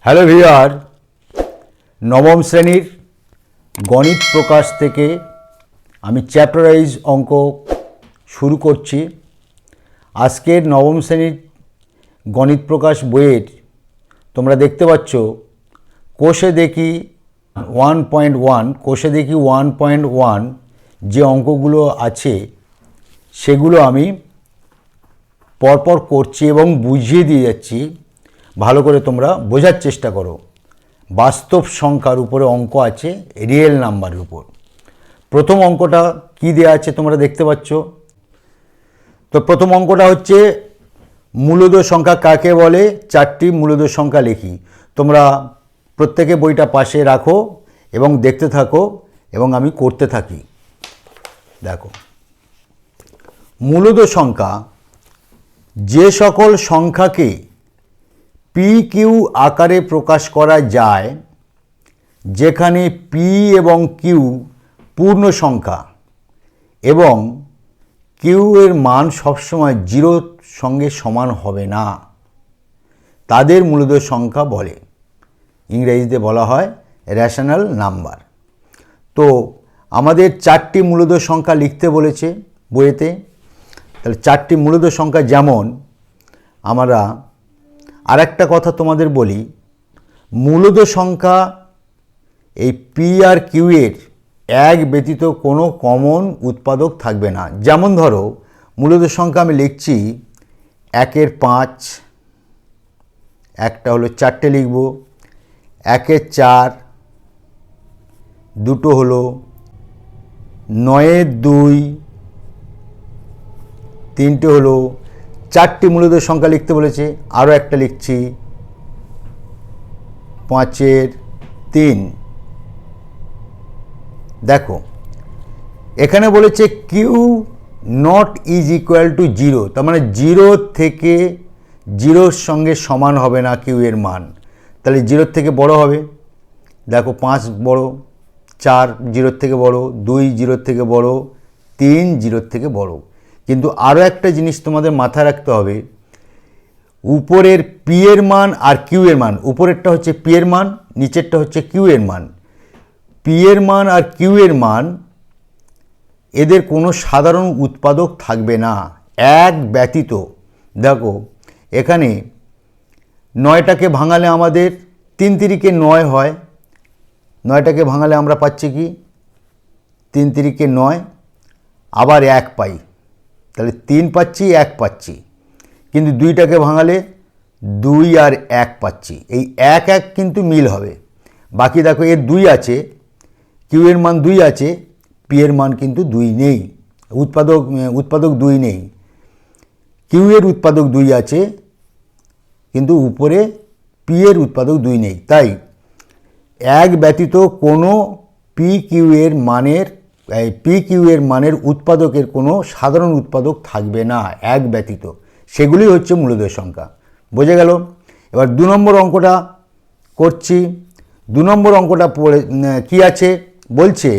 Hello viewer, নবম শ্রেণীর গণিত প্রকাশ থেকে আমি চ্যাপ্টারাইজ অঙ্ক শুরু করছি। আজকের নবম শ্রেণীর গণিত প্রকাশ বইয়ের তোমরা দেখতে পাচ্ছ কোষে দেখি 1.1, কোষে দেখি 1.1 যে অঙ্কগুলো আছে সেগুলো আমি পরপর করছি এবং বুঝিয়ে দিয়ে যাচ্ছি। ভালো করে তোমরা বোঝার চেষ্টা করো। বাস্তব সংখ্যার উপরে অঙ্ক আছে, রিয়েল নাম্বারের উপর। প্রথম অঙ্কটা কি দেয়া আছে তোমরা দেখতে পাচ্ছ। তো প্রথম অঙ্কটা হচ্ছে মূলদ সংখ্যা কাকে বলে, 4টি মূলদ সংখ্যা লিখি। তোমরা প্রত্যেকে বইটা পাশে রাখো এবং দেখতে থাকো এবং আমি করতে থাকি। দেখো, মূলদ সংখ্যা যে সকল সংখ্যাকে পি কিউ আকারে প্রকাশ করা যায়, যেখানে পি এবং কিউ পূর্ণ সংখ্যা এবং কিউ এর মান সবসময় জিরোর সঙ্গে সমান হবে না, তাদের মূলদ সংখ্যা বলে। ইংরেজিতে বলা হয় রেশনাল নাম্বার। তো আমাদের 4টি মূলদ সংখ্যা লিখতে বলেছে বইয়েতে। তাহলে 4টি মূলদ সংখ্যা, যেমন আমরা আর একটা কথা তোমাদের বলি, মূলদ সংখ্যা এই পি আর কিউ এর এক ব্যতীত কোনো কমন উৎপাদক থাকবে না। যেমন ধরো, মূলদ সংখ্যা আমি লিখছি 1-এর 5, একটা হলো 4টে লিখব, 1-এর 4, দুটো হলো 9-এর 2, তিনটে হলো। 4টি মূলদ সংখ্যা লিখতে বলেছে। আরও একটা লিখছি 5-এর 3। দেখো, এখানে বলেছে q naught is equal to 0, তার মানে 0 থেকে 0-র সঙ্গে সমান হবে না কিউ এর মান। তাহলে 0-র থেকে বড় হবে। দেখো, 5 বড়, 4 0-র থেকে বড়, 2 0-র থেকে বড়, 3 0-র থেকে বড়। কিন্তু আরও একটা জিনিস তোমাদের মাথায় রাখতে হবে, উপরের পি এর মান আর কিউ এর মান, উপরেরটা হচ্ছে পি এর মান, নিচেরটা হচ্ছে কিউ এর মান। পি এর মান আর কিউ এর মান এদের কোনো সাধারণ উৎপাদক থাকবে না, এক ব্যতীত। দেখো, এখানে 9টাকে ভাঙালে আমাদের 3 তিরিকে 9 হয়। 9টাকে ভাঙালে আমরা পাচ্ছি কি 3 তিরিকে 9, আবার 1 পাই। তাহলে 3 পাচ্ছি, 1 পাচ্ছি। কিন্তু 2টাকে ভাঙালে 2 আর 1 পাচ্ছি। এই 1 কিন্তু মিল হবে। বাকি দেখো, এর 2 আছে, কিউ এর মান 2 আছে, পি এর মান কিন্তু 2 নেই। উৎপাদক 2 নেই। কিউ এর উৎপাদক 2 আছে, কিন্তু উপরে পি এর উৎপাদক 2 নেই। তাই এক ব্যতীত কোনো পি কিউ এর মানের উৎপাদকের কোনো সাধারণ উৎপাদক থাকবে না, এক ব্যতীত। সেগুলি হচ্ছে মূলদ সংখ্যা। বোঝা গেল? এবার 2 নম্বর অঙ্কটা করছি। 2 নম্বর অঙ্কটা পড়ে কী আছে বলছে,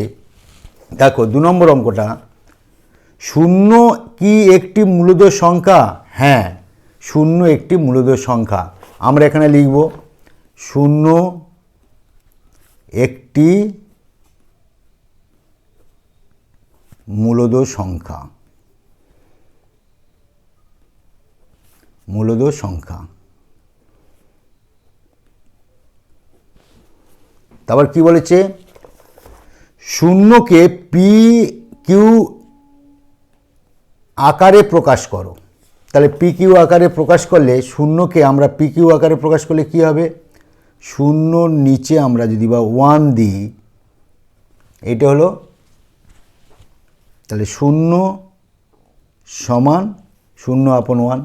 দেখো 2 নম্বর অঙ্কটা, 0 কি একটি মূলদ সংখ্যা? হ্যাঁ, 0 একটি মূলদ সংখ্যা। আমরা এখানে লিখব 0 একটি মূলদ সংখ্যা। মূলদ সংখ্যা। তারপর কি বলেছে, 0কে পি কিউ আকারে প্রকাশ করো। তাহলে পি কিউ আকারে প্রকাশ করলে, 0কে আমরা পি কিউ আকারে প্রকাশ করলে কি হবে, 0-র নিচে আমরা যদি 1 দিই, এটা হলো, তাহলে 0 সমান 0/1,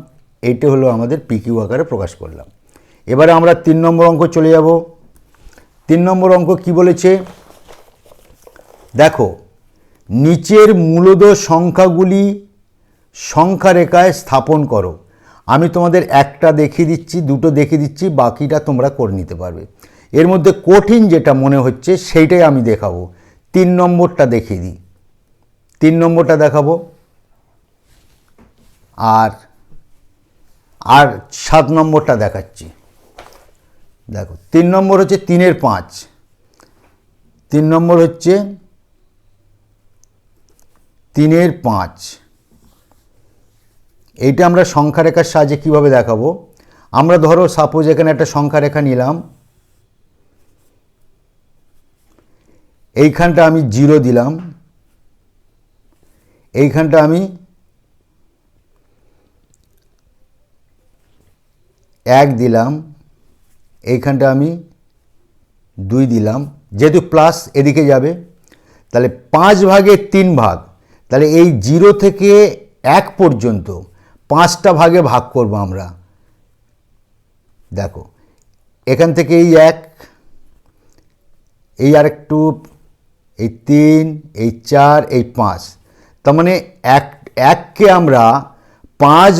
এইটা হলো আমাদের পি কিউ আকারে প্রকাশ করলাম। এবারে আমরা 3 নম্বর অঙ্ক চলে যাব। 3 নম্বর অঙ্ক কি বলেছে, দেখো, নিচের মূলদ সংখ্যাগুলি সংখ্যা রেখায় স্থাপন করো। আমি তোমাদের একটা দেখিয়ে দিচ্ছি, দুটো দেখিয়ে দিচ্ছি, বাকিটা তোমরা করে নিতে পারবে। এর মধ্যে কঠিন যেটা মনে হচ্ছে সেইটাই আমি দেখাবো। 3 নম্বরটা দেখিয়ে দিই। 3 নম্বরটা দেখাবো, আর 7 নম্বরটা দেখাচ্ছি। দেখো 3 নম্বর হচ্ছে 3-এর 5, 3 নম্বর হচ্ছে 3-এর 5। এইটা আমরা সংখ্যা রেখার সাহায্যে কীভাবে দেখাবো, আমরা ধরো সাপোজ এখানে একটা সংখ্যা রেখা নিলাম, এইখানটা আমি 0 দিলাম, এইখানটা আমি 1 দিলাম, এইখানটা আমি 2 দিলাম, যেহেতু প্লাস এদিকে যাবে, তাহলে 5 ভাগের 3 ভাগ, তাহলে এই 0 থেকে 1 পর্যন্ত 5টা ভাগে ভাগ করব আমরা। দেখো এখান থেকে এই 1, এই আরেকটু, এই 3, এই 4, এই 5, তার মানে 1কে আমরা 5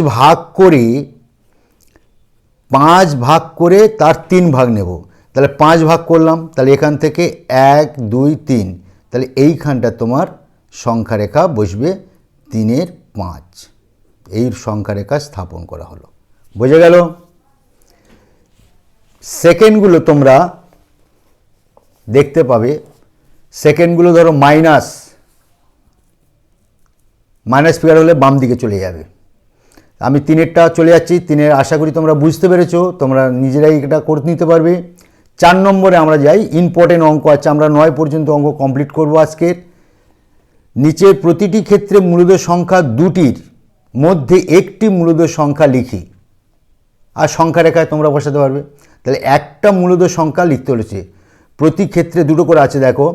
ভাগ করে তার 3 ভাগ নেব। তাহলে 5 ভাগ করলাম, তাহলে এখান থেকে 1, 2, 3, তাহলে এইখানটা তোমার সংখ্যা রেখা বসবে 3-এর 5। এই সংখ্যা রেখা স্থাপন করা হলো, বোঝা গেল? সেকেন্ডগুলো তোমরা দেখতে পাবে, সেকেন্ডগুলো ধরো মাইনাস ফিগার হলে বাম দিকে চলে যাবে। আমি 3-এরটা চলে যাচ্ছি, 3-এর আশা করি তোমরা বুঝতে পেরেছো, তোমরা নিজেরাই এটা করে নিতে পারবে। 4 নম্বরে আমরা যাই, ইম্পর্টেন্ট অঙ্ক আছে, আমরা 9 পর্যন্ত অঙ্ক কমপ্লিট করব আজকের। নিচের প্রতিটি ক্ষেত্রে মূলদ সংখ্যা দুটির মধ্যে একটি মূলদ সংখ্যা লিখি, আর সংখ্যা রেখায় তোমরা বসাতে পারবে। তাহলে একটা মূলদ সংখ্যা লিখতে হচ্ছে, প্রতি ক্ষেত্রে দুটো করে আছে, দেখো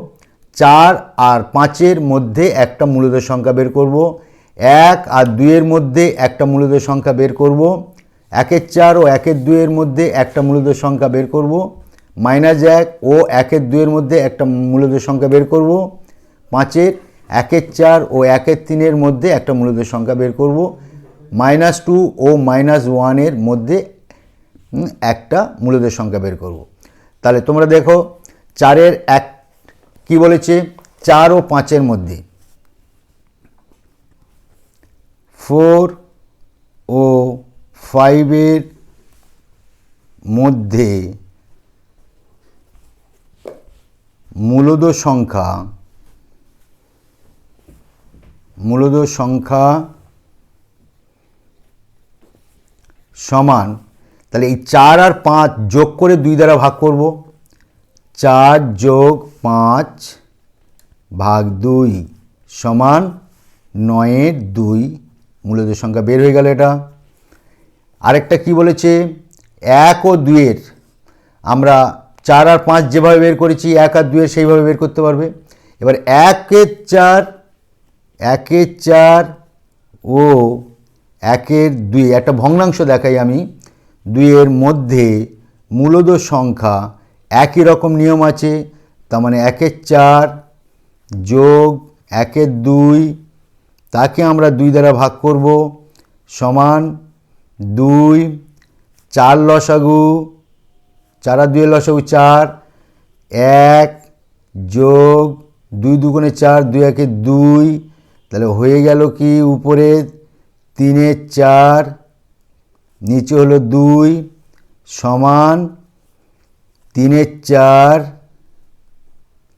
4 আর 5-এর মধ্যে একটা মূলদ সংখ্যা বের করব, 1 আর 2-এর মধ্যে একটা মূলদ সংখ্যা বের করব, 1-এর 4 ও 1-এর 2-এর মধ্যে একটা মূলদ সংখ্যা বের করব, -1 ও 1-এর 2-এর মধ্যে একটা মূলদ সংখ্যা বের করব, 5-এর 1-এর 4 ও 1-এর 3-এর মধ্যে একটা মূলদ সংখ্যা বের করব, -2 ও -1-এর মধ্যে একটা মূলদ সংখ্যা বের করব। তাহলে তোমরা দেখো 4-এর 1 কি বলেছে, 4 ও 5-এর মধ্যে 4 ও 5-এর মধ্যে মূলদ সংখ্যা সমান, তাহলে এই 4 আর 5 যোগ করে 2 দ্বারা ভাগ করব, 4 যোগ 5 ভাগ 2 সমান 9-এর 2 মূলদ সংখ্যা বের হয়ে গেল। এটা আরেকটা কি বলেছে, 1 ও 2-এর, আমরা 4 আর 5 যেভাবে বের করেছি 1 আর 2-এর সেইভাবে বের করতে পারবে। এবার 1-এর 4 ও 1-এর 2, একটা ভগ্নাংশ দেখাই আমি, 2-এর মধ্যে মূলদ সংখ্যা একই রকম নিয়ম আছে, তার মানে 1-এর 4 যোগ 1-এর 2, তাকে আমরা 2 দ্বারা ভাগ করব, সমান 2, 4 লসাগু, 4 আর 2-এর লসাগু 4, 1 যোগ 2 দুগুণে 4, 2 1-এ 2, তাহলে হয়ে গেল কি, উপরে 3-এর 4, নিচে হলো 2, সমান 3-এর 4,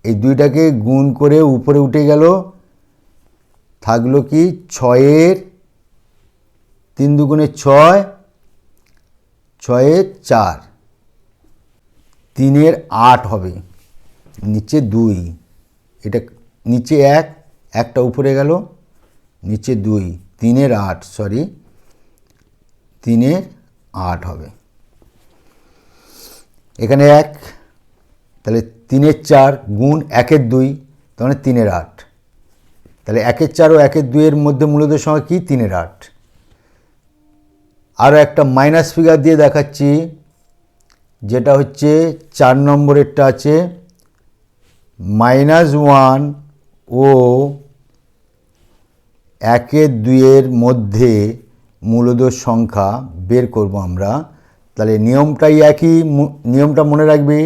এই 2টাকে গুণ করে উপরে উঠে গেল, থাকলো কি 6-এর 3 দুগুণে 6, 6-এর 4, 3-এর 8 হবে, নিচে 2, এটা নিচে 1, একটা উপরে গেল, নিচে 2, 3-এর 8, সরি 3-এর 8 হবে, এখানে 1, তাহলে 3-এর 4 গুণ 1-এর 2, তার মানে 3-এর 8, তাহলে 1-এর 4 ও 1-এর 2-এর মধ্যে মূলদ সংখ্যা কি, 3-এর 8। আরও একটা মাইনাস ফিগার দিয়ে দেখাচ্ছি, যেটা হচ্ছে 4 নম্বরেরটা আছে, -1 ও 1-এর 2-এর মধ্যে মূলদ সংখ্যা বের করব আমরা। তাহলে নিয়মটাই একই, নিয়মটা মনে রাখবে,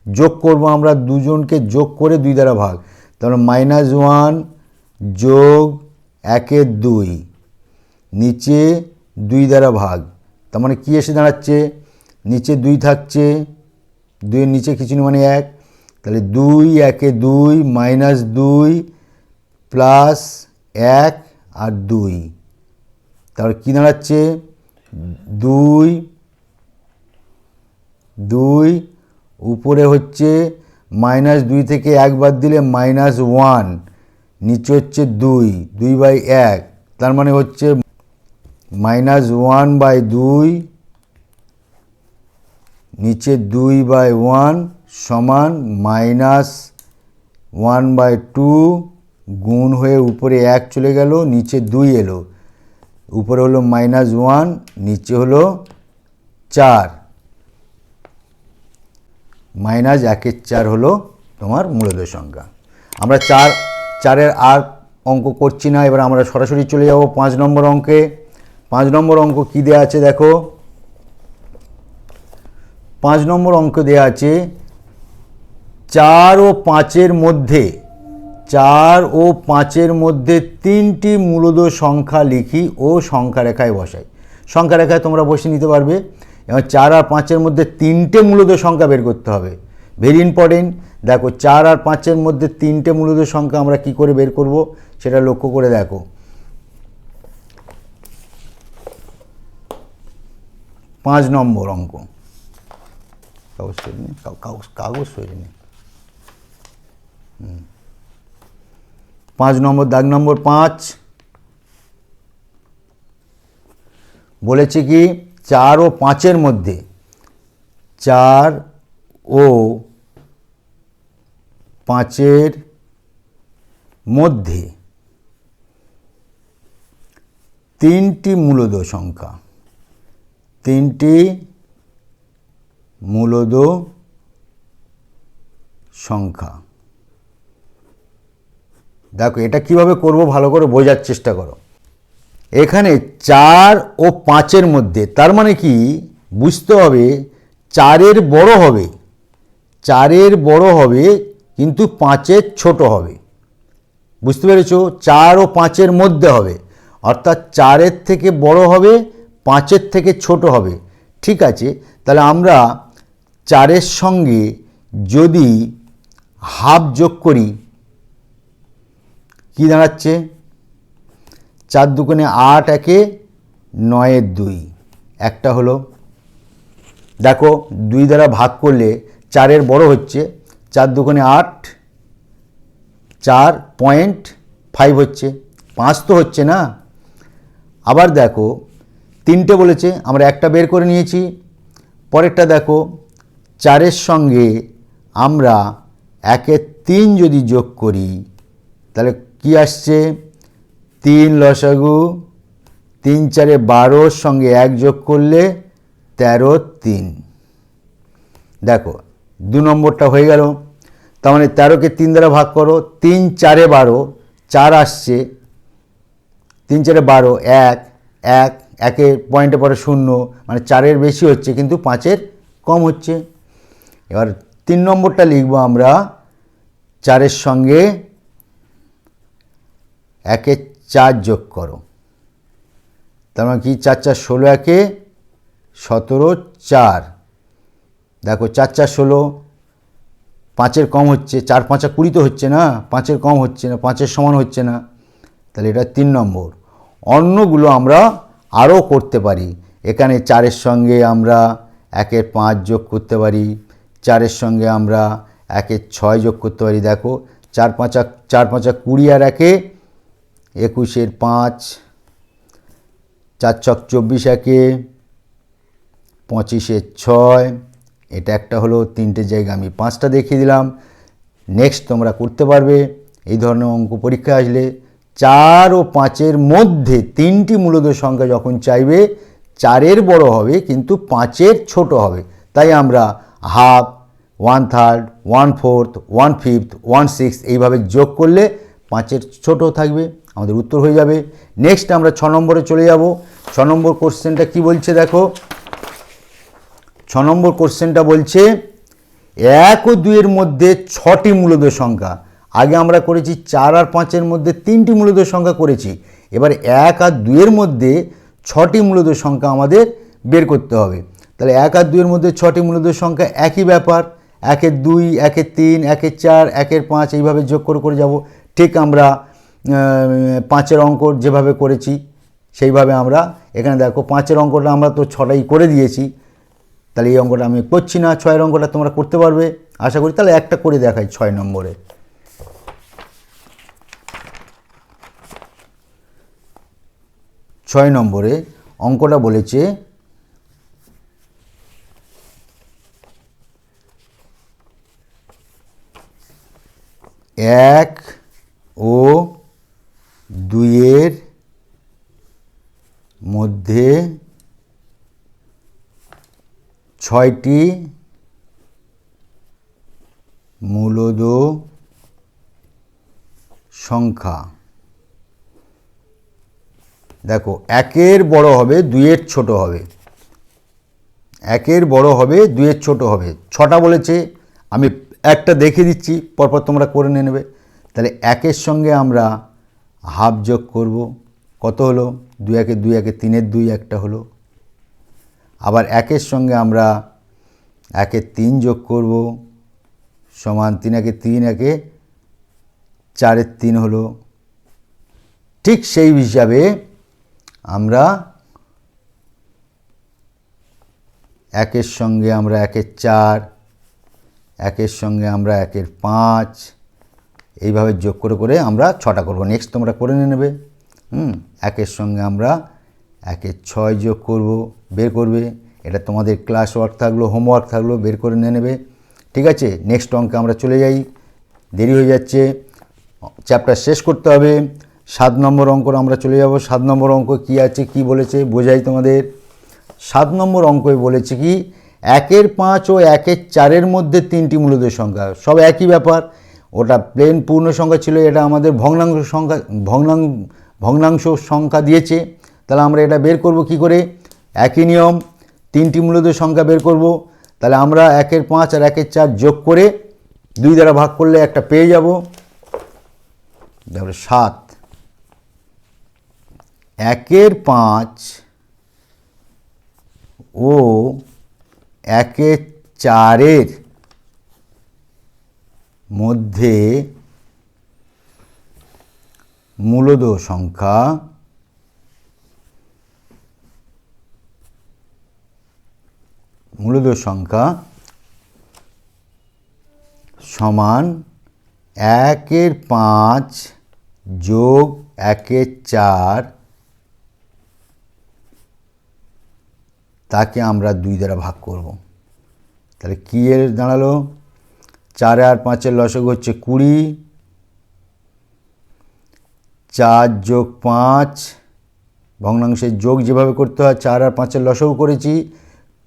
যোগ করব আমরা, দুজনকে যোগ করে 2 দ্বারা ভাগ, তাহলে -1 যোগ 1-এর 2, নিচে 2 দ্বারা ভাগ, তার মানে কী এসে দাঁড়াচ্ছে, নিচে 2 থাকছে, 2-এর নিচে কিছু নেই মানে 1, তাহলে 2 1 2 মাইনাস 2 প্লাস 1 আর 2, তাহলে কী দাঁড়াচ্ছে 2 2, উপরে হচ্ছে -2 থেকে 1 বাদ দিলে -1, নিচে হচ্ছে 2/1, তার মানে হচ্ছে -1/2, নিচে 2/1 সমান -1/2 গুণ হয়ে উপরে 1 চলে গেল, নিচে 2 এলো, উপরে হলো -1, নিচে হলো 4, -1/4 হলো তোমার মূলদ সংখ্যা। আমরা 4-এর আর অঙ্ক করছি না, এবার আমরা সরাসরি চলে যাব 5 নম্বর অঙ্কে। 5 নম্বর অঙ্ক কী দেওয়া আছে দেখো, 5 নম্বর অঙ্ক দেওয়া আছে 4 ও 5-এর মধ্যে 4 ও 5-এর মধ্যে 3টি মূলদ সংখ্যা লিখি ও সংখ্যা রেখায় বসাই। সংখ্যা রেখায় তোমরা বসে নিতে পারবে। এবং 4 আর 5-এর মধ্যে 3টে মূলদ সংখ্যা বের করতে হবে, ভেরি ইম্পর্টেন্ট। দেখো 4 আর 5-এর মধ্যে 3টে মূলদ সংখ্যা আমরা কি করে বের করব সেটা লক্ষ্য করে দেখো। 5 নম্বর অঙ্ক, কাগজ সরিয়ে নে। 5 নম্বর, দাগ নম্বর 5 বলেছে কি 4 ও 5-এর মধ্যে 4 ও 5-এর মধ্যে 3টি মূলদ সংখ্যা, 3টি মূলদ সংখ্যা। দেখো এটা কিভাবে করব ভালো করে বোঝার চেষ্টা করো। এখানে 4 ও 5-এর মধ্যে, তার মানে কি বুঝতে হবে 4-এর বড় হবে, 4-এর বড় হবে কিন্তু 5-এর ছোট হবে। বুঝতে পেরেছো? 4 ও 5-এর মধ্যে হবে, অর্থাৎ 4-এর থেকে বড় হবে, 5-এর থেকে ছোট হবে। ঠিক আছে, তাহলে আমরা 4-এর সঙ্গে যদি হাফ যোগ করি কি দাঁড়াচ্ছে 4 দুগুণে 8 একে 9 2, একটা হলো। দেখো 2 দ্বারা ভাগ করলে 4-এর বড় হচ্ছে, 4 দুগুণে 8, 4.5 হচ্ছে, 5 তো হচ্ছে না। আবার দেখো 3টে বলেছে, আমরা একটা বের করে নিয়েছি। পরেরটা দেখো 4-এর সঙ্গে আমরা 1-এর 3 যদি যোগ করি তাহলে কি আসছে 3 লসাগু, 3 4 12, সঙ্গে 1 যোগ করলে 13 3। দেখো 2 নম্বরটা হয়ে গেল। তার মানে 13কে 3 দ্বারা ভাগ করো, 3 4 12, 4 আসছে, 3 4 12, 1 1, 1-এর পয়েন্টে পরে 0, মানে 4-এর বেশি হচ্ছে কিন্তু 5-এর কম হচ্ছে। এবার 3 নম্বরটা লিখব আমরা 4-এর সঙ্গে 1-এর 4 যোগ করো, তার মানে কি 4 4 16, 1-এ 17 4। দেখো 4 4 16, 5-এর কম হচ্ছে, 4 5 20 তো হচ্ছে না, 5-এর কম হচ্ছে না, 5-এর সমান হচ্ছে না, তাহলে এটা 3 নম্বর। অন্যগুলো আমরা আরও করতে পারি। এখানে 4-এর সঙ্গে আমরা 1-এর 5 যোগ করতে পারি, 4-এর সঙ্গে আমরা 1-এর 6 যোগ করতে পারি। দেখো 4 5 20 আর 1-এ 21-এর 5, 4 6 24, 1-এ 25-এর 6, এটা একটা হলো। 3টে জায়গা আমি 5টা দেখিয়ে দিলাম। নেক্সট তোমরা করতে পারবে এই ধরনের অঙ্ক পরীক্ষায় আসলে। 4 ও 5-এর মধ্যে 3টি মূলদ সংখ্যা যখন চাইবে 4-এর বড় হবে কিন্তু 5-এর ছোট হবে, তাই আমরা হাফ, 1/3, 1/4, 1/5, 1/6 এইভাবে যোগ করলে 5-এর ছোট থাকবে, আমাদের উত্তর হয়ে যাবে। নেক্সট আমরা 6 নম্বরে চলে যাব। 6 নম্বর কোশ্চেনটা কি বলছে দেখো। 6 নম্বর কোশ্চেনটা বলছে 1 ও 2-এর মধ্যে 6টি মূলদ সংখ্যা। আগে আমরা করেছি 4 আর 5-এর মধ্যে 3টি মূলদ সংখ্যা করেছি, এবার 1 আর 2-এর মধ্যে 6টি মূলদ সংখ্যা আমাদের বের করতে হবে। তাহলে 1 আর 2 এর মধ্যে 6টি মূলদ সংখ্যা, একই ব্যাপার, 1-এর 2, 1-এর 3, 1-এর 4, 1-এর 5 এইভাবে যোগ করে করে যাব। ঠিক আমরা 5-এর অঙ্ক যেভাবে করেছি সেইভাবে আমরা এখানে দেখো 5-এর অঙ্কটা আমরা তো 6টাই করে দিয়েছি, তাহলে এই অঙ্কটা আমি করছি না, 6-এর অঙ্কটা তোমরা করতে পারবে আশা করি। তাহলে একটা করে দেখাই 6 নম্বরে। 6 নম্বরে অঙ্কটা বলেছে এক ও 2-এর মধ্যে 6টি মূলদ সংখ্যা। দেখো 1-এর বড় হবে 2-এর ছোট হবে, 1-এর বড় হবে 2-এর ছোট হবে। 6টা বলেছে, আমি একটা দেখে দিচ্ছি, পরপর তোমরা করে নেবে। তাহলে 1-এর সঙ্গে আমরা হাফ যোগ করব, কত হলো? 2-1-এ 2-1-এ 3-এর 2 একটা হলো। আবার 1-এর সঙ্গে আমরা 1-এ 3 যোগ করব, সমান 3-1-এ 3, 1-এ 4-এর 3 হলো। ঠিক সেই হিসাবে আমরা 1-এর সঙ্গে আমরা 1-এর 4, 1-এর সঙ্গে আমরা 1-এর 5 এইভাবে যোগ করে করে আমরা 6টা করব। নেক্সট তোমরা করে নেবে। 1-এর সঙ্গে আমরা 1-এর 6 যোগ করব, বের করবে। এটা তোমাদের ক্লাস ওয়ার্ক থাকলো, হোমওয়ার্ক থাকলো, বের করে নেবে। ঠিক আছে, নেক্সট অঙ্কে আমরা চলে যাই, দেরি হয়ে যাচ্ছে, চ্যাপ্টার শেষ করতে হবে। 7 নম্বর অঙ্ক আমরা চলে যাব। 7 নম্বর অঙ্ক কি আছে, কি বলেছে বোঝাই তোমাদের। 7 নম্বর অঙ্কই বলেছে কি 1-এর 5 ও 1-এর 4-এর মধ্যে 3টি মূলদ সংখ্যা। সব একই ব্যাপার, ওটা প্লেন পূর্ণ সংখ্যা ছিল, এটা আমাদের ভগ্নাংশ সংখ্যা দিয়েছে। তাহলে আমরা এটা বের করব কি করে? একই নিয়ম, 3টি মূলদ সংখ্যা বের করব। তাহলে আমরা 1-এর 5 আর 1-এর 4 যোগ করে 2 দ্বারা ভাগ করলে একটা পেয়ে যাব, তারপরে 7। 1-এর 5 ও 1-এর 4-এর মধ্যে মূলদ সংখ্যা সমান 1-এর 5 যোগ 1-এর 4, তাকে আমরা 2 দ্বারা ভাগ করব। তাহলে কি এর দাঁড়ালো? 4 আর 5-এর লসাগু হচ্ছে 20, 4 যোগ 5, ভগ্নাংশের যোগ যেভাবে করতে হয় 4 আর 5-এর লসাগু করেছি,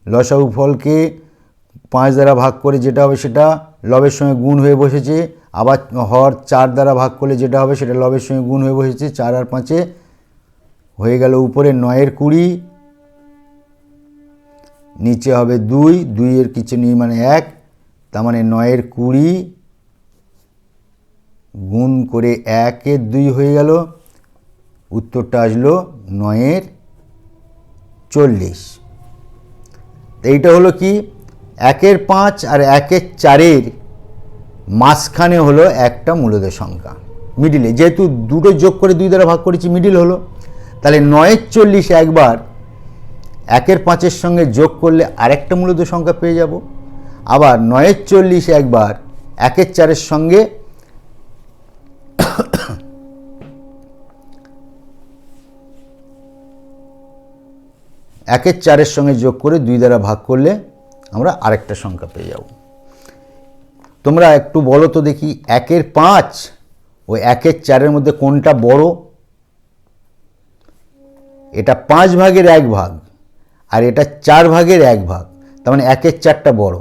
লসাগু ফলকে 5 দ্বারা ভাগ করে যেটা হবে সেটা লবের সঙ্গে গুণ হয়ে বসেছে, আবার হর 4 দ্বারা ভাগ করলে যেটা হবে সেটা লবের সঙ্গে গুণ হয়ে বসেছে। 4 আর 5-এ হয়ে গেল উপরে 9-এর 20, নিচে হবে 2, 2-এর কিছু নেই মানে 1, তার মানে 9-এর 20 গুণ করে 1-এর 2 হয়ে গেল, উত্তরটা আসলো 9-এর 40। এইটা হলো কি 1-এর 5 আর 1-এর 4-এর মাঝখানে হলো একটা মূলদ সংখ্যা, মিডিলে, যেহেতু দুটো যোগ করে 2 দ্বারা ভাগ করেছি মিডিল হলো। তাহলে 9-এর 40 একবার 1-এর 5-এর সঙ্গে যোগ করলে আরেকটা মূলদ সংখ্যা পেয়ে যাব, আবার 9-এর 40 একবার 1-এর 4-এর সঙ্গে একের 4-এর সঙ্গে যোগ করে 2 দ্বারা ভাগ করলে আমরা আরেকটা সংখ্যা পেয়ে যাব। তোমরা একটু বলো তো দেখি 1-এর 5 ও 1-এর 4-এর মধ্যে কোনটা বড়? এটা 5 ভাগের 1 ভাগ আর এটা 4 ভাগের 1 ভাগ, তার মানে 1-এর 4টা বড়।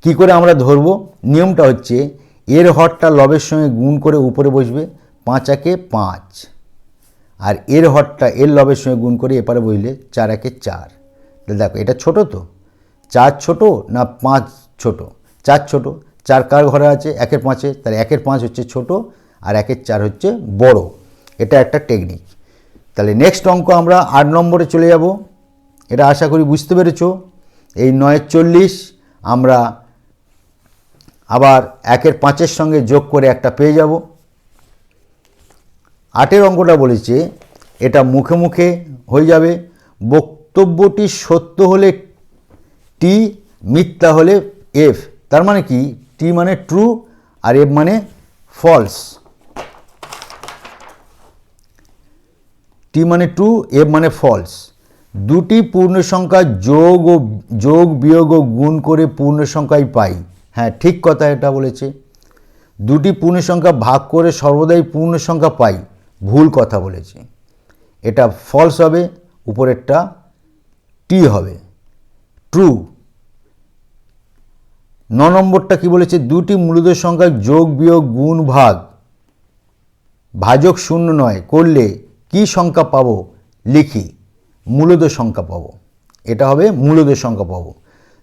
কি করে আমরা ধরব? নিয়মটা হচ্ছে এর হরটা লবের সঙ্গে গুণ করে উপরে বসবে, 5-1-এ 5, আর এর হরটা এর লবের সঙ্গে গুণ করে এপারে বসলে 4-1-এ 4। দেখো এটা ছোট তো, 4 ছোট না 5 ছোট? 4 ছোট। 4 কার ঘরে আছে? 1-এর 5-এ, তাহলে 1-এর 5 হচ্ছে ছোট আর 1-এর 4 হচ্ছে বড়। এটা একটা টেকনিক। তাহলে নেক্সট অঙ্ক আমরা 8 নম্বরে চলে যাব। এটা আশা করি বুঝতে পেরেছো। এই 9 40 আমরা আবার 1 5 সঙ্গে যোগ করে একটা পেয়ে যাব। 8 অঙ্কটা বলেছে এটা মুখে মুখে হয়ে যাবে। বক্তব্যটি সত্য হলে টি, মিথ্যা হলে এফ। তার মানে কি, টি মানে ট্রু আর এফ মানে ফলস। টি মানে ট্রু, এফ মানে ফলস। দুটি পূর্ণ সংখ্যা যোগ বিয়োগ ও গুণ করে পূর্ণ সংখ্যাই পাই। হ্যাঁ, ঠিক কথা এটা বলেছে। দুটি পূর্ণ সংখ্যা ভাগ করে সর্বদাই পূর্ণ সংখ্যা পাই, ভুল কথা বলেছে। এটা ফলস হবে, উপরেরটা টি হবে, ট্রু। 9 নম্বরটা কি বলেছে, দুটি মূলদ সংখ্যা যোগ বিয়োগ গুণ ভাগ ভাজক শূন্য নয় করলে কি সংখ্যা পাবো, লিখি। মূলদ সংখ্যা পাবো, এটা হবে মূলদ সংখ্যা পাবো।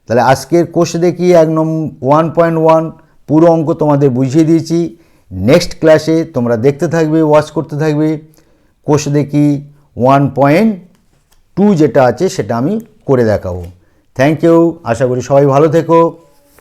তাহলে আজকের কোর্সে দেখি 1.1 পুরো অঙ্ক তোমাদের বুঝিয়ে দিয়েছি। নেক্সট ক্লাসে তোমরা দেখতে থাকবে, ওয়াচ করতে থাকবে। কোর্সে দেখি 1.2 যেটা আছে সেটা আমি করে দেখাবো। থ্যাংক ইউ, আশা করি সবাই ভালো থেকো।